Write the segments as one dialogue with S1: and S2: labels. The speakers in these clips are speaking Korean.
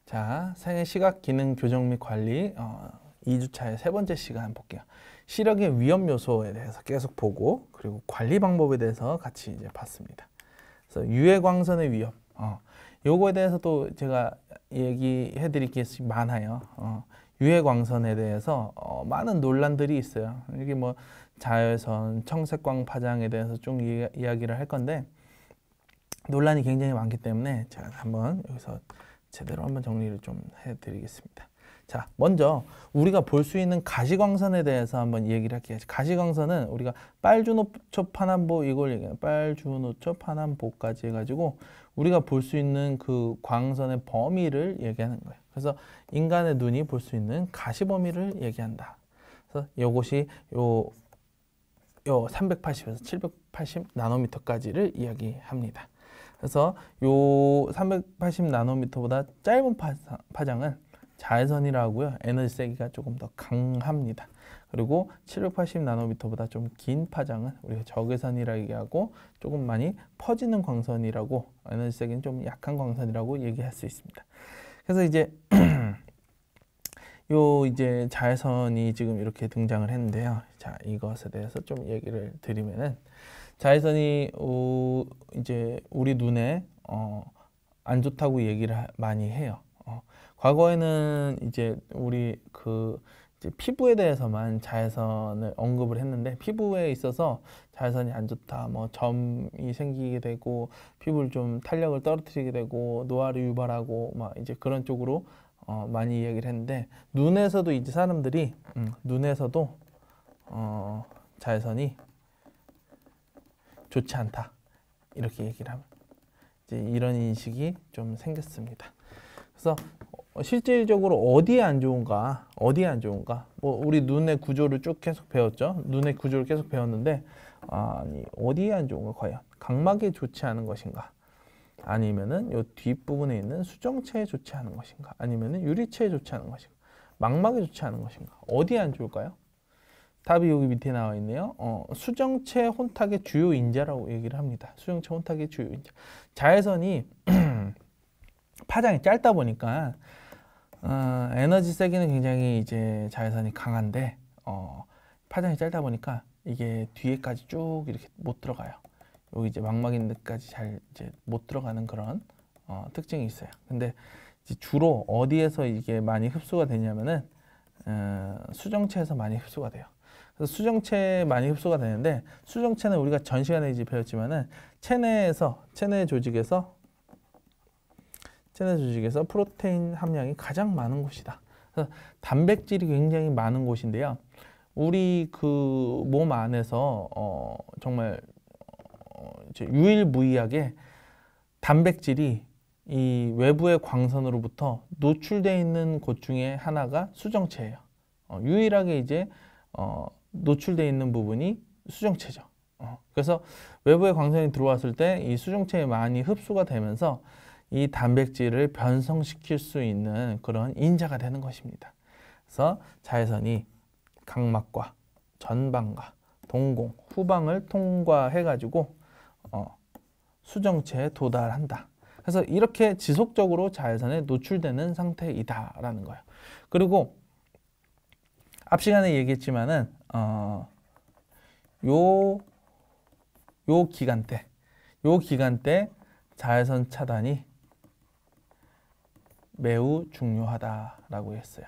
S1: 자, 생애 시각 기능 교정 및 관리 2주차의 세 번째 시간 볼게요. 시력의 위험 요소에 대해서 계속 보고, 그리고 관리 방법에 대해서 같이 이제 봤습니다. 그래서 유해광선의 위험, 요거에 대해서도 제가 얘기해 드릴 게 많아요. 유해광선에 대해서 많은 논란들이 있어요. 이게 뭐 자외선, 청색광 파장에 대해서 좀 이야기를 할 건데, 논란이 굉장히 많기 때문에 제가 한번 여기서 제대로 한번 정리를 좀 해드리겠습니다. 자, 먼저 우리가 볼 수 있는 가시광선에 대해서 한번 얘기를 할게요. 가시광선은 우리가 빨주노초 파남보 이걸 얘기해요. 빨주노초 파남보까지 해가지고 우리가 볼 수 있는 그 광선의 범위를 얘기하는 거예요. 그래서 인간의 눈이 볼 수 있는 가시 범위를 얘기한다. 그래서 이것이 요 380에서 780 나노미터까지를 이야기합니다. 그래서 요 380 나노미터보다 짧은 파장은 자외선이라고 하고요. 에너지 세기가 조금 더 강합니다. 그리고 780 나노미터보다 좀 긴 파장은 우리가 적외선이라고 얘기하고 조금 많이 퍼지는 광선이라고, 에너지 세기는 좀 약한 광선이라고 얘기할 수 있습니다. 그래서 이제 이제 자외선이 지금 이렇게 등장을 했는데요. 자, 이것에 대해서 좀 얘기를 드리면은, 자외선이 이제 우리 눈에 안 좋다고 얘기를 많이 해요. 과거에는 이제 우리 이제 피부에 대해서만 자외선을 언급을 했는데, 피부에 있어서 자외선이 안 좋다, 뭐 점이 생기게 되고 피부를 좀 탄력을 떨어뜨리게 되고 노화를 유발하고 막 이제 그런 쪽으로 많이 얘기를 했는데, 눈에서도 이제 사람들이 눈에서도 자외선이 좋지 않다 이렇게 얘기를 하면 이제 이런 인식이 좀 생겼습니다. 그래서 실질적으로 어디에 안 좋은가, 뭐 우리 눈의 구조를 쭉 계속 배웠죠. 눈의 구조를 계속 배웠는데, 아니 어디에 안 좋은가, 과연 각막에 좋지 않은 것인가, 아니면은 요 뒷부분에 있는 수정체에 좋지 않은 것인가, 아니면은 유리체에 좋지 않은 것인가, 망막에 좋지 않은 것인가, 어디에 안 좋을까요? 답이 여기 밑에 나와 있네요. 수정체 혼탁의 주요 인자라고 얘기를 합니다. 수정체 혼탁의 주요 인자. 자외선이 파장이 짧다 보니까 에너지 세기는 굉장히 이제 자외선이 강한데 파장이 짧다 보니까 이게 뒤에까지 쭉 이렇게 못 들어가요. 여기 이제 망막 있는 데까지 잘 이제 못 들어가는 그런 특징이 있어요. 근데 이제 주로 어디에서 이게 많이 흡수가 되냐면은 수정체에서 많이 흡수가 돼요. 그래서 수정체에 많이 흡수가 되는데, 수정체는 우리가 전 시간에 이제 배웠지만은 체내 조직에서 프로테인 함량이 가장 많은 곳이다. 그래서 단백질이 굉장히 많은 곳인데요. 우리 그 몸 안에서 정말 유일무이하게 단백질이 이 외부의 광선으로부터 노출되어 있는 곳 중에 하나가 수정체예요. 유일하게 이제 노출되어 있는 부분이 수정체죠. 그래서 외부의 광선이 들어왔을 때 이 수정체에 많이 흡수가 되면서 이 단백질을 변성시킬 수 있는 그런 인자가 되는 것입니다. 그래서 자외선이 각막과 전방과 동공, 후방을 통과해가지고 수정체에 도달한다. 그래서 이렇게 지속적으로 자외선에 노출되는 상태이다라는 거예요. 그리고 앞 시간에 얘기했지만은 요 기간 때 자외선 차단이 매우 중요하다라고 했어요.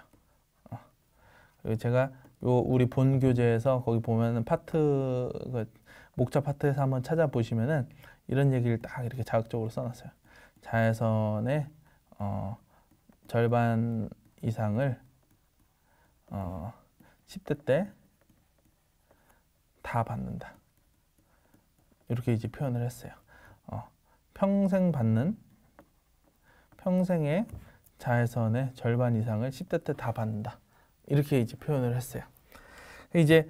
S1: 그리고 제가 우리 본 교재에서 거기 보면은 목차 파트에서 한번 찾아보시면은 이런 얘기를 딱 이렇게 자극적으로 써놨어요. 자외선의 절반 이상을 10대 때 다 받는다. 이렇게 이제 표현을 했어요. 평생의 자외선의 절반 이상을 10대 때 다 받는다. 이렇게 이제 표현을 했어요. 이제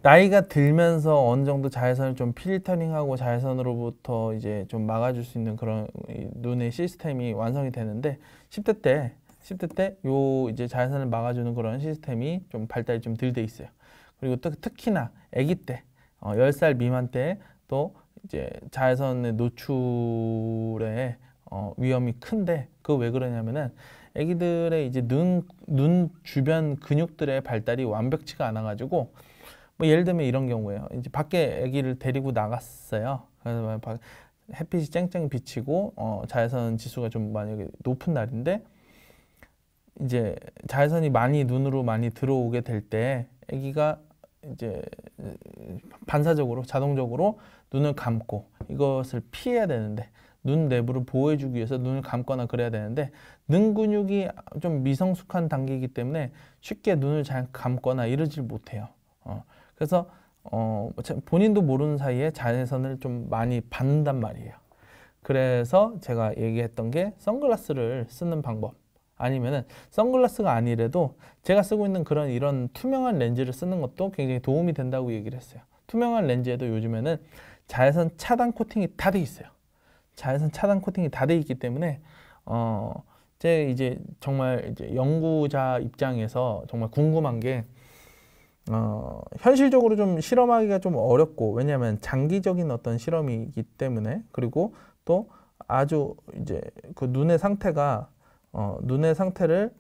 S1: 나이가 들면서 어느 정도 자외선을 좀 필터링하고 자외선으로부터 이제 좀 막아줄 수 있는 그런 눈의 시스템이 완성이 되는데 10대 때 요 이제 자외선을 막아주는 그런 시스템이 좀 발달이 좀 덜 돼 있어요. 그리고 또 특히나 아기 때 10살 미만 때 또 이제 자외선의 노출에 위험이 큰데 그거 왜 그러냐면은 아기들의 이제 눈 주변 근육들의 발달이 완벽치가 않아 가지고 뭐 예를 들면 이런 경우예요. 이제 밖에 아기를 데리고 나갔어요. 그래서 햇빛이 쨍쨍 비치고 자외선 지수가 좀 만약에 높은 날인데 이제 자외선이 많이 눈으로 많이 들어오게 될 때 아기가 이제 반사적으로 자동적으로 눈을 감고 이것을 피해야 되는데 눈 내부를 보호해주기 위해서 눈을 감거나 그래야 되는데 눈 근육이 좀 미성숙한 단계이기 때문에 쉽게 눈을 잘 감거나 이러질 못해요. 그래서 본인도 모르는 사이에 자외선을 좀 많이 받는단 말이에요. 그래서 제가 얘기했던 게 선글라스를 쓰는 방법, 아니면은 선글라스가 아니래도 제가 쓰고 있는 그런 이런 투명한 렌즈를 쓰는 것도 굉장히 도움이 된다고 얘기를 했어요. 투명한 렌즈에도 요즘에는 자외선 차단 코팅이 다 돼 있어요. 자외선 차단 코팅이 다 돼 있기 때문에 제 이제 정말 이제 연구자 입장에서 정말 궁금한 게 현실적으로 좀 실험하기가 좀 어렵고, 왜냐하면 장기적인 어떤 실험이기 때문에, 그리고 또 아주 이제 그 눈의 상태가 눈의 상태를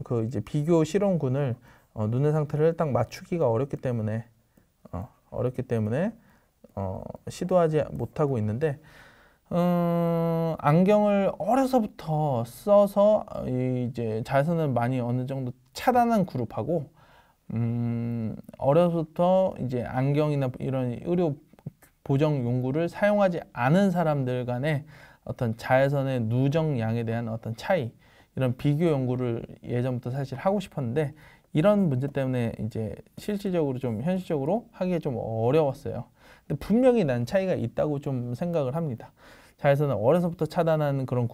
S1: 그 이제 비교 실험군을 눈의 상태를 딱 맞추기가 어렵기 때문에 시도하지 못하고 있는데, 안경을 어려서부터 써서 이제 자외선을 많이 어느 정도 차단한 그룹하고, 어려서부터 이제 안경이나 이런 의료 보정 용구를 사용하지 않은 사람들 간의 어떤 자외선의 누적량에 대한 어떤 차이, 이런 비교 연구를 예전부터 사실 하고 싶었는데 이런 문제 때문에 이제 실질적으로 좀 현실적으로 하기가 좀 어려웠어요. 근데 분명히 난 차이가 있다고 좀 생각을 합니다. 자외선을 어려서부터 차단하는 그런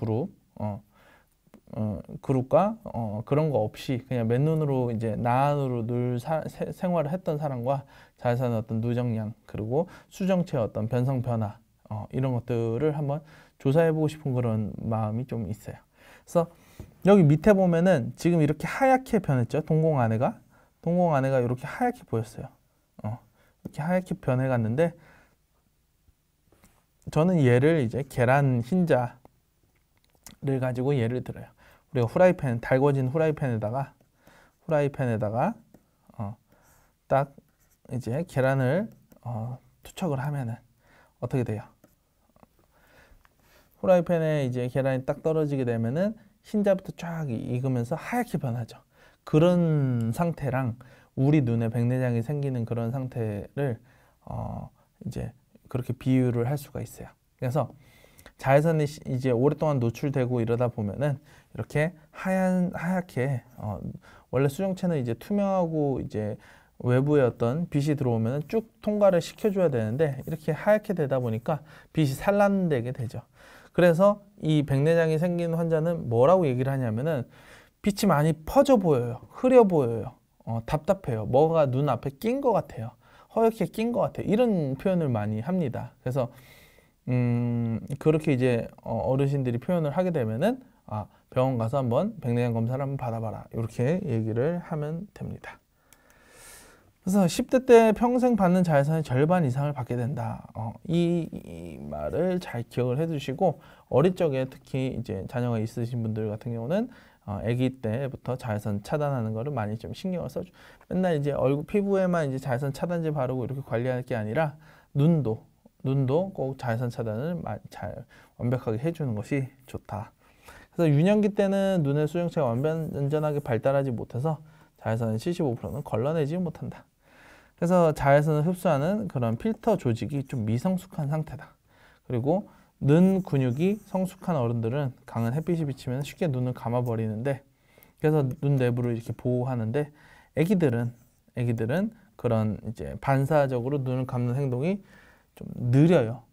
S1: 그룹과 그런 거 없이 그냥 맨눈으로 이제 나안으로 늘 생활을 했던 사람과 자외선의 어떤 누적량, 그리고 수정체의 어떤 변성 변화, 이런 것들을 한번 조사해보고 싶은 그런 마음이 좀 있어요. 그래서 여기 밑에 보면은 지금 이렇게 하얗게 변했죠. 동공 안에가 이렇게 하얗게 보였어요. 이렇게 하얗게 변해갔는데, 저는 얘를 이제 계란 흰자를 가지고 예를 들어요. 우리가 달궈진 후라이팬에다가 딱 이제 계란을 투척을 하면은 어떻게 돼요? 후라이팬에 이제 계란이 딱 떨어지게 되면은 흰자부터 쫙 익으면서 하얗게 변하죠. 그런 상태랑 우리 눈에 백내장이 생기는 그런 상태를 이제 그렇게 비유를 할 수가 있어요. 그래서 자외선이 이제 오랫동안 노출되고 이러다 보면은 이렇게 하얗게 원래 수정체는 이제 투명하고 이제 외부에 어떤 빛이 들어오면 쭉 통과를 시켜줘야 되는데 이렇게 하얗게 되다 보니까 빛이 산란되게 되죠. 그래서 이 백내장이 생긴 환자는 뭐라고 얘기를 하냐면은 빛이 많이 퍼져 보여요. 흐려 보여요. 답답해요. 뭐가 눈앞에 낀 것 같아요. 허옇게 낀 것 같아요. 이런 표현을 많이 합니다. 그래서 그렇게 이제 어르신들이 표현을 하게 되면은 병원 가서 한번 백내장 검사를 한번 받아봐라, 이렇게 얘기를 하면 됩니다. 그래서 10대 때 평생 받는 자외선의 절반 이상을 받게 된다. 이 말을 잘 기억을 해두시고, 어릴 적에 특히 이제 자녀가 있으신 분들 같은 경우는 아기 때부터 자외선 차단하는 거를 많이 좀 신경을 써줘. 맨날 이제 얼굴 피부에만 이제 자외선 차단제 바르고 이렇게 관리할 게 아니라 눈도 꼭 자외선 차단을 잘 완벽하게 해주는 것이 좋다. 그래서 유년기 때는 눈의 수정체가 완전하게 발달하지 못해서 자외선의 75%는 걸러내지 못한다. 그래서 자외선을 흡수하는 그런 필터 조직이 좀 미성숙한 상태다. 그리고 눈 근육이 성숙한 어른들은 강한 햇빛이 비치면 쉽게 눈을 감아버리는데, 그래서 눈 내부를 이렇게 보호하는데, 애기들은 그런 이제 반사적으로 눈을 감는 행동이 좀 느려요.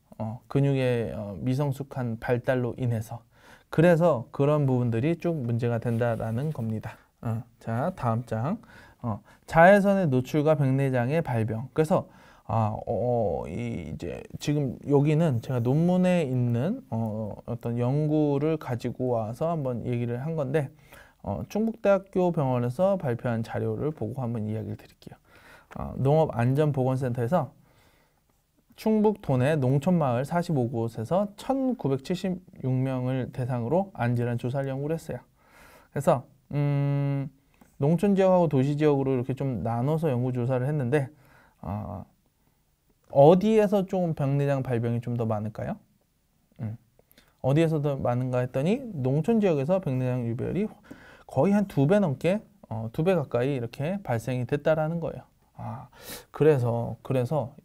S1: 근육의 미성숙한 발달로 인해서. 그래서 그런 부분들이 쭉 문제가 된다라는 겁니다. 자, 다음 장. 자외선의 노출과 백내장의 발병. 그래서 이제 지금 여기는 제가 논문에 있는 어떤 연구를 가지고 와서 한번 얘기를 한 건데 충북대학교 병원에서 발표한 자료를 보고 한번 이야기를 드릴게요. 농업안전보건센터에서 충북 도내 농촌마을 45곳에서 1976명을 대상으로 안질환 조사를 연구를 했어요. 그래서 농촌 지역하고 도시 지역으로 이렇게 좀 나눠서 연구 조사를 했는데 어디에서 좀 백내장 발병이 좀 더 많을까요? 어디에서 더 많은가 했더니 농촌 지역에서 백내장 유별이 거의 한 2배 넘게 2배 가까이 이렇게 발생이 됐다라는 거예요. 그래서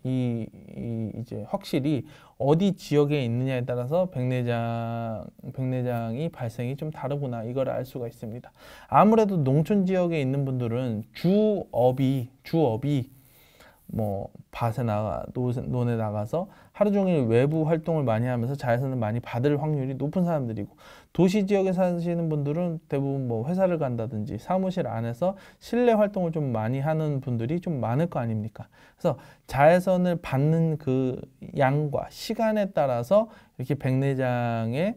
S1: 이제 확실히 어디 지역에 있느냐에 따라서 백내장이 발생이 좀 다르구나, 이걸 알 수가 있습니다. 아무래도 농촌 지역에 있는 분들은 주업이 뭐 밭에 논에 나가서 하루 종일 외부 활동을 많이 하면서 자외선을 많이 받을 확률이 높은 사람들이고, 도시 지역에 사시는 분들은 대부분 뭐 회사를 간다든지 사무실 안에서 실내 활동을 좀 많이 하는 분들이 좀 많을 거 아닙니까? 그래서 자외선을 받는 그 양과 시간에 따라서 이렇게 백내장의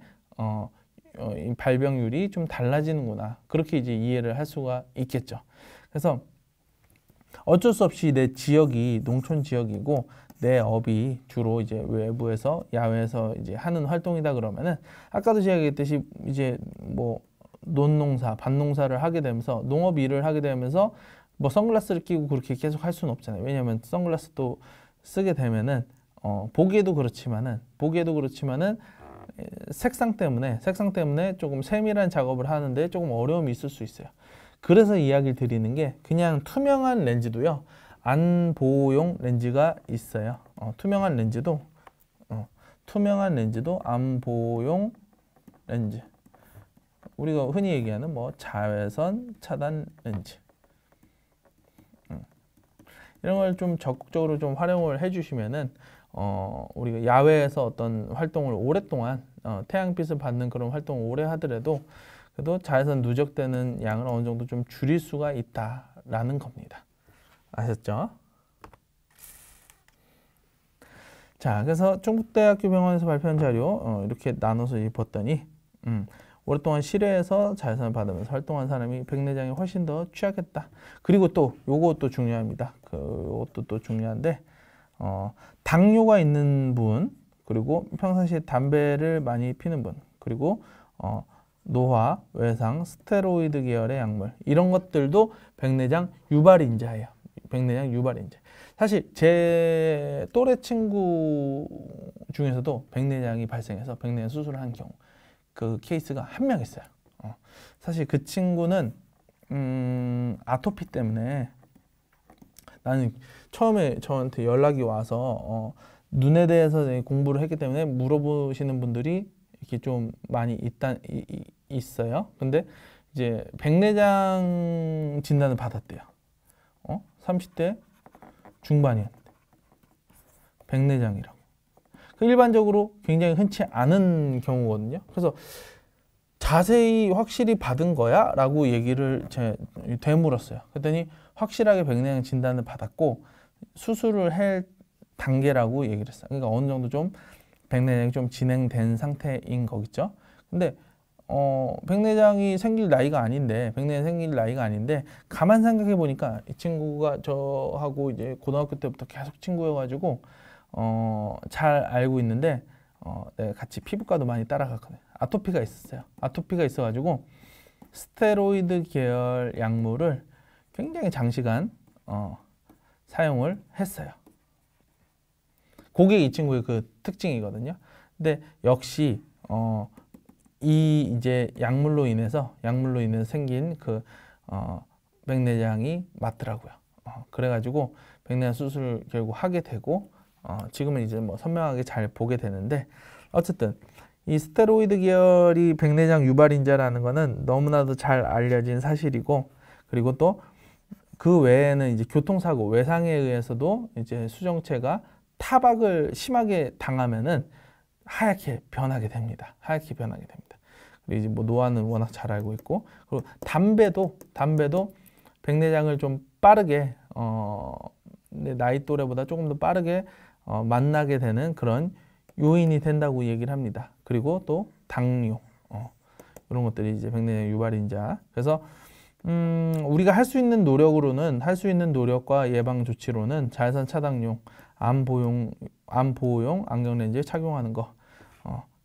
S1: 발병률이 좀 달라지는구나, 그렇게 이제 이해를 할 수가 있겠죠. 그래서 어쩔 수 없이 내 지역이 농촌 지역이고 내 업이 주로 이제 외부에서 야외에서 이제 하는 활동이다 그러면은, 아까도 제가 얘기했듯이 이제 뭐 논농사, 밭농사를 하게 되면서 농업 일을 하게 되면서 뭐 선글라스를 끼고 그렇게 계속 할 수는 없잖아요. 왜냐하면 선글라스도 쓰게 되면은 보기에도 그렇지만은 색상 때문에 조금 세밀한 작업을 하는데 조금 어려움이 있을 수 있어요. 그래서 이야기를 드리는 게, 그냥 투명한 렌즈도요, 안보용 렌즈가 있어요. 투명한 렌즈도 안보용 렌즈, 우리가 흔히 얘기하는 뭐 자외선 차단 렌즈, 이런 걸 좀 적극적으로 좀 활용을 해주시면은 우리가 야외에서 어떤 활동을 오랫동안 태양빛을 받는 그런 활동을 오래 하더라도 그래도 자외선 누적되는 양을 어느 정도 좀 줄일 수가 있다라는 겁니다. 아셨죠? 자, 그래서 충북대학교 병원에서 발표한 자료 이렇게 나눠서 봤더니 오랫동안 실외에서 자외선을 받으면서 활동한 사람이 백내장이 훨씬 더 취약했다. 그리고 또 요것도 중요합니다. 요것도 또 중요한데 당뇨가 있는 분, 그리고 평상시에 담배를 많이 피는 분, 그리고 노화, 외상, 스테로이드 계열의 약물, 이런 것들도 백내장 유발인자예요. 백내장 유발인자. 사실 제 또래 친구 중에서도 백내장이 발생해서 백내장 수술을 한 경우, 그 케이스가 한 명 있어요. 사실 그 친구는 아토피 때문에, 나는 처음에 저한테 연락이 와서 눈에 대해서 공부를 했기 때문에 물어보시는 분들이 이렇게 좀 많이 있어요. 근데 이제 백내장 진단을 받았대요. 30대 중반이었는데 백내장이라고. 일반적으로 굉장히 흔치 않은 경우거든요. 그래서 자세히 확실히 받은 거야? 라고 얘기를 되물었어요. 그랬더니 확실하게 백내장 진단을 받았고 수술을 할 단계라고 얘기를 했어요. 그러니까 어느 정도 좀 백내장이 좀 진행된 상태인 거겠죠. 근데 백내장이 생길 나이가 아닌데 가만 생각해 보니까 이 친구가 저하고 이제 고등학교 때부터 계속 친구여가지고 잘 알고 있는데 네, 같이 피부과도 많이 따라갔거든요. 아토피가 있었어요. 아토피가 있어가지고 스테로이드 계열 약물을 굉장히 장시간 사용을 했어요. 그게 이 친구의 그 특징이거든요. 근데 역시 이 이제 약물로 인해서 생긴 그 백내장이 맞더라고요. 그래가지고 백내장 수술을 결국 하게 되고 지금은 이제 뭐 선명하게 잘 보게 되는데, 어쨌든 이 스테로이드 계열이 백내장 유발인자라는 거는 너무나도 잘 알려진 사실이고, 그리고 또 그 외에는 이제 교통사고, 외상에 의해서도 이제 수정체가 타박을 심하게 당하면은 하얗게 변하게 됩니다. 그리고 이제 뭐 노화는 워낙 잘 알고 있고, 그리고 담배도 백내장을 좀 빠르게 내 나이 또래보다 조금 더 빠르게 만나게 되는 그런 요인이 된다고 얘기를 합니다. 그리고 또 당뇨 이런 것들이 이제 백내장 유발인자. 그래서 우리가 할 수 있는 노력으로는 할 수 있는 노력과 예방 조치로는 자외선 차단용, 암 보호용 안경 렌즈 착용하는 거.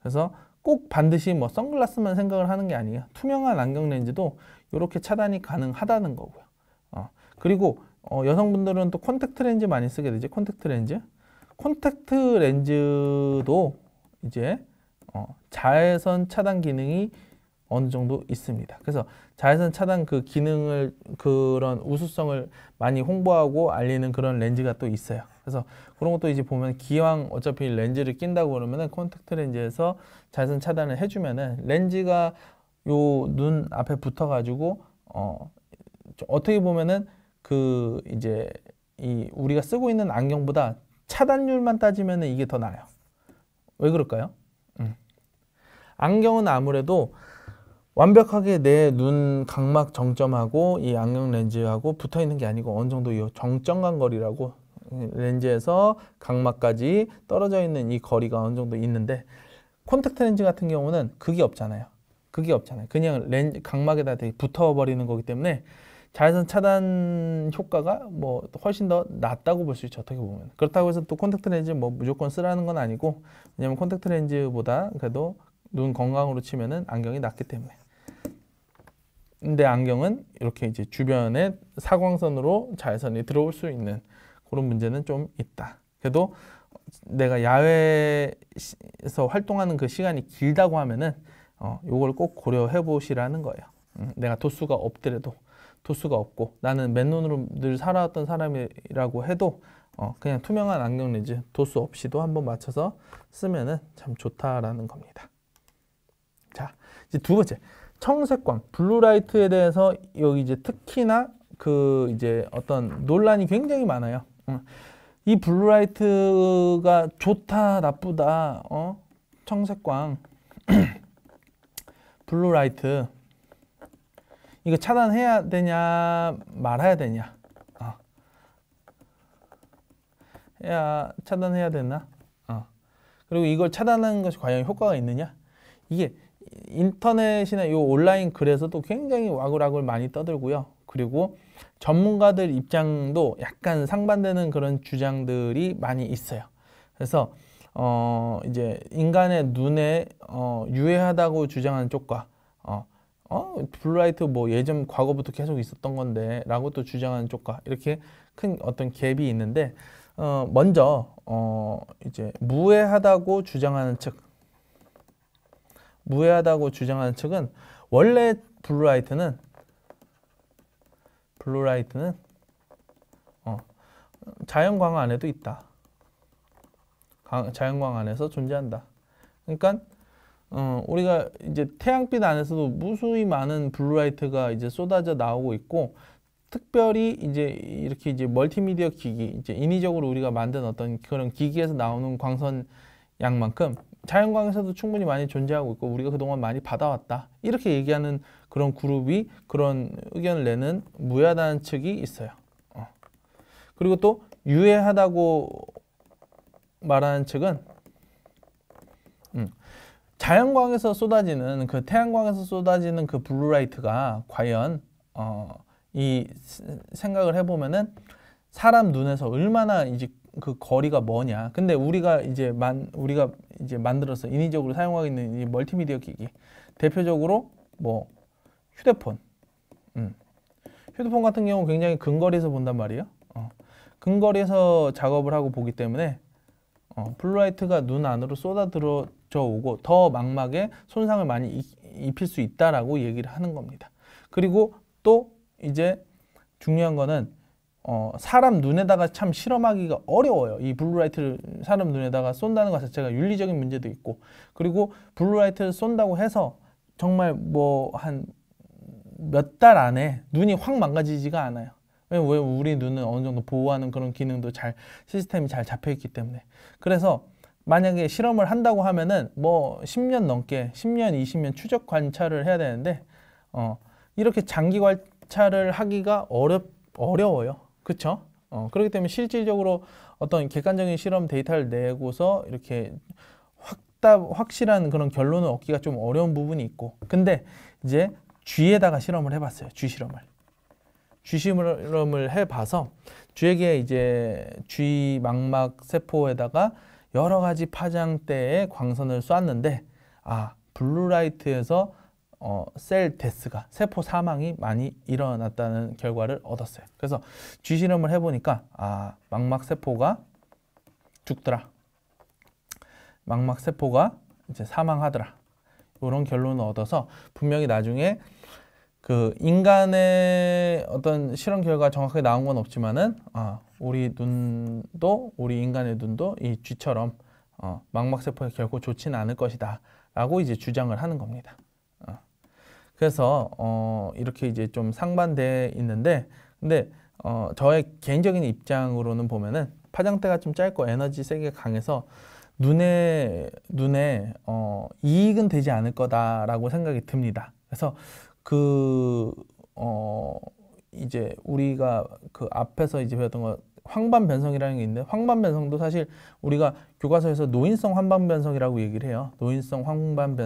S1: 그래서 꼭 반드시 뭐 선글라스만 생각을 하는 게 아니에요. 투명한 안경 렌즈도 이렇게 차단이 가능하다는 거고요. 그리고 여성분들은 또 콘택트 렌즈 많이 쓰게 되죠. 콘택트 렌즈. 콘택트 렌즈도 이제 자외선 차단 기능이 어느 정도 있습니다. 그래서 자외선 차단 그 기능을, 그런 우수성을 많이 홍보하고 알리는 그런 렌즈가 또 있어요. 그래서 그런 것도 이제 보면 기왕 어차피 렌즈를 낀다고 그러면은 콘택트 렌즈에서 자외선 차단을 해주면은 렌즈가 요 눈 앞에 붙어가지고 어떻게 보면은 그 이제 이 우리가 쓰고 있는 안경보다 차단율만 따지면은 이게 더 나아요. 왜 그럴까요? 안경은 아무래도 완벽하게 내 눈 각막 정점하고 이 안경 렌즈하고 붙어 있는 게 아니고 어느 정도 이 정점간 거리라고, 렌즈에서 각막까지 떨어져 있는 이 거리가 어느 정도 있는데, 콘택트 렌즈 같은 경우는 그게 없잖아요. 그냥 렌즈 각막에다 되게 붙어버리는 거기 때문에 자외선 차단 효과가 뭐 훨씬 더 낫다고 볼 수 있죠. 어떻게 보면. 그렇다고 해서 또 콘택트 렌즈 뭐 무조건 쓰라는 건 아니고, 왜냐면 콘택트 렌즈보다 그래도 눈 건강으로 치면은 안경이 낫기 때문에. 근데 안경은 이렇게 이제 주변에 사광선으로 자외선이 들어올 수 있는 그런 문제는 좀 있다. 그래도 내가 야외에서 활동하는 그 시간이 길다고 하면은 요걸 꼭 고려해 보시라는 거예요. 내가 도수가 없더라도, 도수가 없고 나는 맨눈으로 늘 살아왔던 사람이라고 해도 그냥 투명한 안경 렌즈 도수 없이도 한번 맞춰서 쓰면은 참 좋다라는 겁니다. 자, 이제 두 번째, 청색광, 블루라이트에 대해서 여기 이제 특히나 그 이제 어떤 논란이 굉장히 많아요. 이 블루라이트가 좋다, 나쁘다, 청색광, 블루라이트 이거 차단해야 되냐 말아야 되냐, 차단해야 되나, 그리고 이걸 차단하는 것이 과연 효과가 있느냐, 이게 인터넷이나 요 온라인 글에서도 굉장히 와글와글 많이 떠들고요. 그리고 전문가들 입장도 약간 상반되는 그런 주장들이 많이 있어요. 그래서 이제 인간의 눈에 유해하다고 주장하는 쪽과 블루라이트 뭐 예전 과거부터 계속 있었던 건데 라고 또 주장하는 쪽과 이렇게 큰 어떤 갭이 있는데, 먼저 이제 무해하다고 주장하는 측은 원래 블루라이트는 자연광 안에도 있다. 자연광 안에서 존재한다. 그러니까 우리가 이제 태양빛 안에서도 무수히 많은 블루라이트가 이제 쏟아져 나오고 있고, 특별히 이제 이렇게 이제 멀티미디어 기기, 이제 인위적으로 우리가 만든 어떤 그런 기기에서 나오는 광선 양만큼 자연광에서도 충분히 많이 존재하고 있고 우리가 그동안 많이 받아왔다, 이렇게 얘기하는 그런 그룹이, 그런 의견을 내는 무해하다는 측이 있어요. 그리고 또 유해하다고 말하는 측은 자연광에서 쏟아지는 그 태양광에서 쏟아지는 그 블루라이트가 과연 이 생각을 해보면은 사람 눈에서 얼마나 이제 그 거리가 뭐냐. 근데 우리가 이제 만들어서 인위적으로 사용하고 있는 이 멀티미디어 기기, 대표적으로 뭐 휴대폰 같은 경우 굉장히 근거리에서 본단 말이에요. 근거리에서 작업을 하고 보기 때문에 블루라이트가 눈 안으로 쏟아 들어져 오고 더 망막에 손상을 많이 입힐 수 있다라고 얘기를 하는 겁니다. 그리고 또 이제 중요한 거는 사람 눈에다가 참 실험하기가 어려워요. 이 블루라이트를 사람 눈에다가 쏜다는 것 자체가 윤리적인 문제도 있고, 그리고 블루라이트를 쏜다고 해서 정말 뭐 한 몇 달 안에 눈이 확 망가지지가 않아요. 왜 우리 눈은 어느 정도 보호하는 그런 기능도 시스템이 잘 잡혀 있기 때문에. 그래서 만약에 실험을 한다고 하면은 뭐 10년 넘게 10년 20년 추적 관찰을 해야 되는데 이렇게 장기 관찰을 하기가 어려워요. 그렇죠? 그렇기 때문에 실질적으로 어떤 객관적인 실험 데이터를 내고서 이렇게 확실한 그런 결론을 얻기가 좀 어려운 부분이 있고, 근데 이제 쥐에다가 실험을 해봤어요. 쥐 실험을 해봐서 쥐에게 이제 쥐 망막 세포에다가 여러 가지 파장대의 광선을 쐈는데, 블루라이트에서 셀 데스가, 세포 사망이 많이 일어났다는 결과를 얻었어요. 그래서 쥐 실험을 해보니까 망막 세포가 죽더라, 망막 세포가 이제 사망하더라, 이런 결론을 얻어서 분명히 나중에 그 인간의 어떤 실험 결과가 정확하게 나온 건 없지만은 우리 인간의 눈도 이 쥐처럼 망막 세포가 결코 좋지는 않을 것이다 라고 이제 주장을 하는 겁니다. 그래서 이렇게 이제 좀 상반돼 있는데, 근데 저의 개인적인 입장으로는 보면은 파장대가 좀 짧고 에너지 세게 강해서 눈에 이익은 되지 않을 거다라고 생각이 듭니다. 그래서 이제 우리가 그 앞에서 이제 배웠던 거 황반 변성이라는 게 있는데, 황반 변성도 사실 우리가 교과서에서 노인성 황반 변성이라고 얘기를 해요. 노인성 황반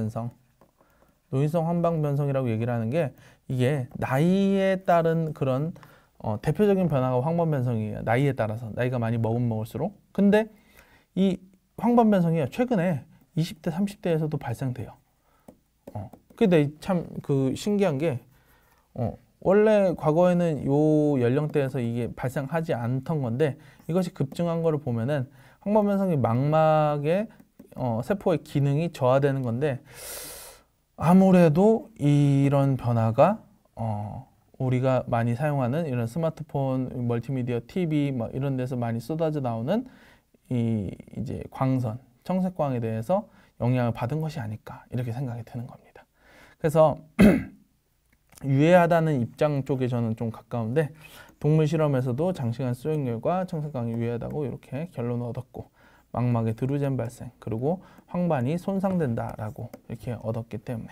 S1: 변성이라고 얘기를 하는 게, 이게 나이에 따른 그런 대표적인 변화가 황반 변성이에요. 나이에 따라서, 나이가 많이 먹을수록. 근데 이 황반 변성이 최근에 20대, 30대에서도 발생돼요. 근데 참 그 신기한 게, 원래 과거에는 요 연령대에서 이게 발생하지 않던 건데, 이것이 급증한 거를 보면은 황반 변성이 망막의 세포의 기능이 저하되는 건데, 아무래도 이런 변화가 우리가 많이 사용하는 이런 스마트폰, 멀티미디어, TV 막 이런 데서 많이 쏟아져 나오는 이제 광선, 청색광에 대해서 영향을 받은 것이 아닐까, 이렇게 생각이 드는 겁니다. 그래서 유해하다는 입장 쪽에 저는 좀 가까운데, 동물 실험에서도 장시간 수용 결과 청색광이 유해하다고 이렇게 결론을 얻었고, 망막의 드루젠 발생, 그리고 황반이 손상된다라고 이렇게 얻었기 때문에,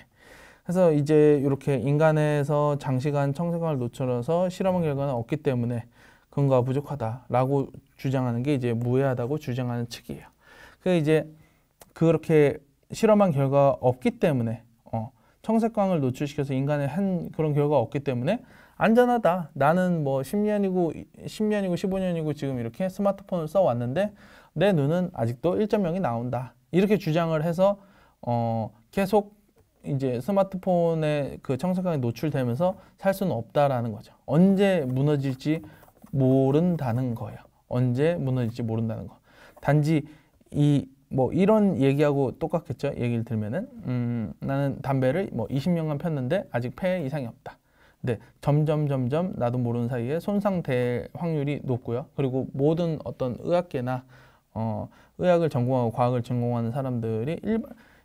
S1: 그래서 이제 이렇게 인간에서 장시간 청색광을 노출해서 실험한 결과는 없기 때문에 근거가 부족하다라고 주장하는 게 이제 무해하다고 주장하는 측이에요. 그 이제 그렇게 실험한 결과가 없기 때문에 청색광을 노출시켜서 인간에 한 그런 결과가 없기 때문에 안전하다. 나는 뭐 10년이고 15년이고 지금 이렇게 스마트폰을 써왔는데 내 눈은 아직도 1.0이 나온다. 이렇게 주장을 해서 계속 이제 스마트폰에 그 청색광에 노출되면서 살 수는 없다라는 거죠. 언제 무너질지 모른다는 거예요. 언제 무너질지 모른다는 거. 단지 뭐 이런 얘기하고 똑같겠죠. 얘기를 들면은 나는 담배를 뭐 20년간 폈는데 아직 폐에 이상이 없다. 근데 점점 나도 모르는 사이에 손상될 확률이 높고요. 그리고 모든 어떤 의학계나 의학을 전공하고 과학을 전공하는 사람들이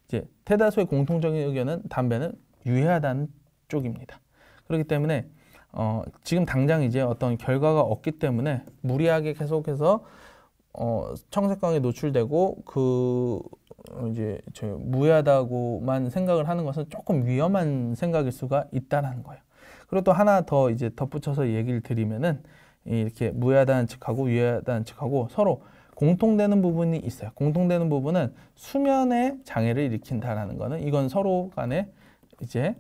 S1: 이제 대다수의 공통적인 의견은 담배는 유해하다는 쪽입니다. 그렇기 때문에 지금 당장 이제 어떤 결과가 없기 때문에 무리하게 계속해서 청색광에 노출되고 이제 무해하다고만 생각을 하는 것은 조금 위험한 생각일 수가 있다는 거예요. 그리고 또 하나 더 이제 덧붙여서 얘기를 드리면은 이렇게 무해하다는 측하고 유해하다는 측하고 서로 공통되는 부분이 있어요. 공통되는 부분은 수면에 장애를 일으킨다라는 거는, 이건 서로 간에 이제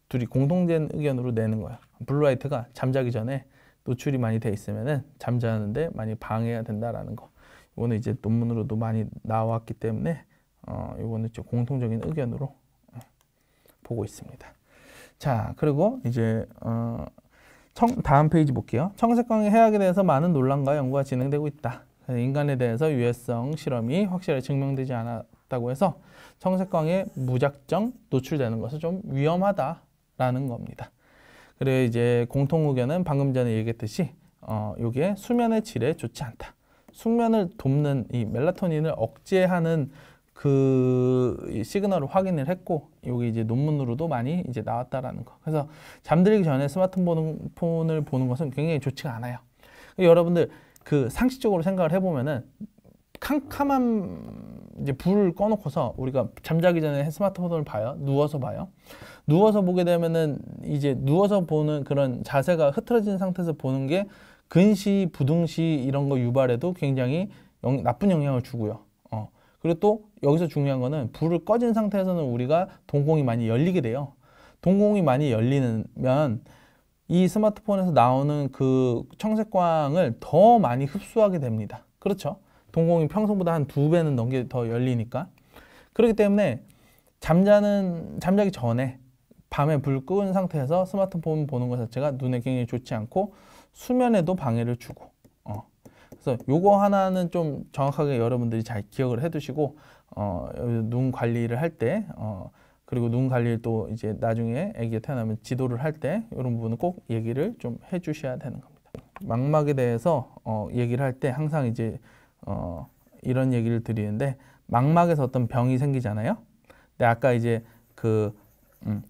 S1: 둘이 공통된 의견으로 내는 거예요. 블루라이트가 잠자기 전에 노출이 많이 돼 있으면은 잠자는데 많이 방해가 된다라는 거. 이거는 이제 논문으로도 많이 나왔기 때문에 이거는 좀 공통적인 의견으로 보고 있습니다. 자, 그리고 이제 다음 페이지 볼게요. 청색광의 해악에 대해서 많은 논란과 연구가 진행되고 있다. 인간에 대해서 유해성 실험이 확실하게 증명되지 않았다고 해서 청색광에 무작정 노출되는 것은 좀 위험하다라는 겁니다. 그리고 이제 공통 의견은 방금 전에 얘기했듯이 이게 수면의 질에 좋지 않다. 숙면을 돕는 이 멜라토닌을 억제하는 그 시그널을 확인을 했고, 여기 이제 논문으로도 많이 이제 나왔다라는 거. 그래서 잠들기 전에 스마트폰을 보는 것은 굉장히 좋지가 않아요. 여러분들 그 상식적으로 생각을 해보면은 캄캄한 이제 불을 꺼놓고서 우리가 잠자기 전에 스마트폰을 봐요. 누워서 봐요. 누워서 보게 되면은 이제 누워서 보는 그런 자세가 흐트러진 상태에서 보는 게 근시, 부등시 이런 거 유발에도 굉장히 나쁜 영향을 주고요. 그리고 또 여기서 중요한 거는 불을 꺼진 상태에서는 우리가 동공이 많이 열리게 돼요. 동공이 많이 열리면 이 스마트폰에서 나오는 그 청색광을 더 많이 흡수하게 됩니다. 그렇죠? 동공이 평소보다 한 2배는 넘게 더 열리니까. 그렇기 때문에 잠자기 전에 밤에 불 끄은 상태에서 스마트폰 보는 것 자체가 눈에 굉장히 좋지 않고 수면에도 방해를 주고. 그래서 요거 하나는 좀 정확하게 여러분들이 잘 기억을 해두시고 눈 관리를 할 때 그리고 눈 관리를 또 이제 나중에 아기가 태어나면 지도를 할 때 이런 부분은 꼭 얘기를 좀 해주셔야 되는 겁니다. 망막에 대해서 얘기를 할 때 항상 이제 이런 얘기를 드리는데 망막에서 어떤 병이 생기잖아요. 근데 아까 이제 그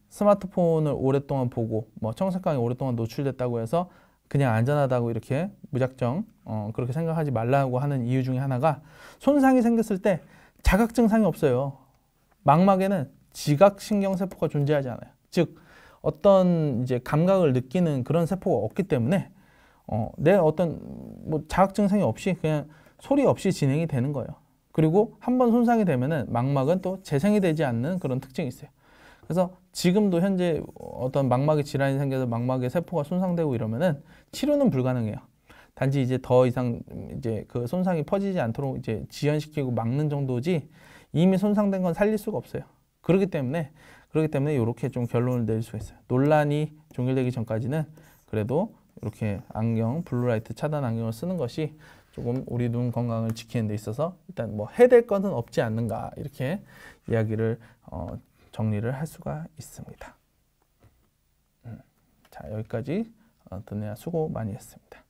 S1: 스마트폰을 오랫동안 보고 뭐 청색광에 오랫동안 노출됐다고 해서 그냥 안전하다고 이렇게 무작정 그렇게 생각하지 말라고 하는 이유 중에 하나가 손상이 생겼을 때 자각 증상이 없어요. 망막에는 지각신경세포가 존재하지 않아요. 즉 어떤 이제 감각을 느끼는 그런 세포가 없기 때문에 내 어떤 뭐 자각 증상이 없이 그냥 소리 없이 진행이 되는 거예요. 그리고 한번 손상이 되면은 망막은 또 재생이 되지 않는 그런 특징이 있어요. 그래서 지금도 현재 어떤 망막에 질환이 생겨서 망막에 세포가 손상되고 이러면은 치료는 불가능해요. 단지 이제 더 이상 이제 그 손상이 퍼지지 않도록 이제 지연시키고 막는 정도지 이미 손상된 건 살릴 수가 없어요. 그렇기 때문에 이렇게 좀 결론을 내릴 수가 있어요. 논란이 종결되기 전까지는 그래도 이렇게 안경, 블루라이트 차단 안경을 쓰는 것이 조금 우리 눈 건강을 지키는 데 있어서 일단 뭐 해될 것은 없지 않는가 이렇게 이야기를 정리를 할 수가 있습니다. 자, 여기까지 듣느라 수고 많이 했습니다.